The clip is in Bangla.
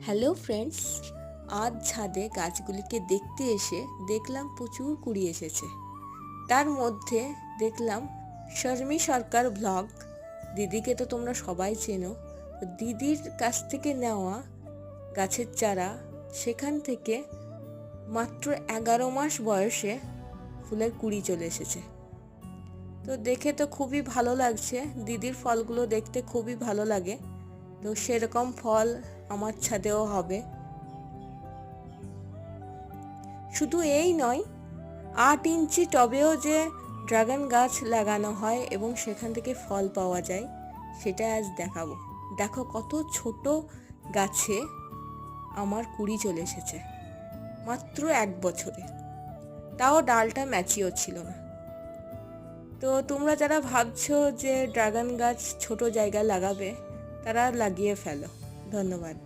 হ্যালো ফ্রেন্ডস, আজ ছাদে গাছগুলিকে দেখতে এসে দেখলাম প্রচুর কুড়ি এসেছে। তার মধ্যে দেখলাম শর্মি সরকার ব্লগ, দিদিকে তো তোমরা সবাই চেনো। দিদির কাছ থেকে নেওয়া গাছের চারা, সেখান থেকে মাত্র 11 মাস বয়সে ফুলের কুড়ি চলে এসেছে। তো দেখে তো খুবই ভালো লাগছে, দিদির ফলগুলো দেখতে খুবই ভালো লাগে। তো সেরকম ফল আমার ছাদেও হবে। শুধু এই নয়, 8 ইঞ্চি টবেও যে ড্রাগন গাছ লাগানো হয় এবং সেখান থেকে ফল পাওয়া যায়, সেটা আজ দেখাবো। দেখো কত ছোট গাছে আমার কুড়ি চলে এসেছে মাত্র 1 বছরে, তাও ডালটা ম্যাচিওর ছিল না। তো তোমরা যারা ভাবছো যে ড্রাগন গাছ ছোট জায়গায় লাগাবে, তারা লাগিয়ে ফেলো। ধন্যবাদ।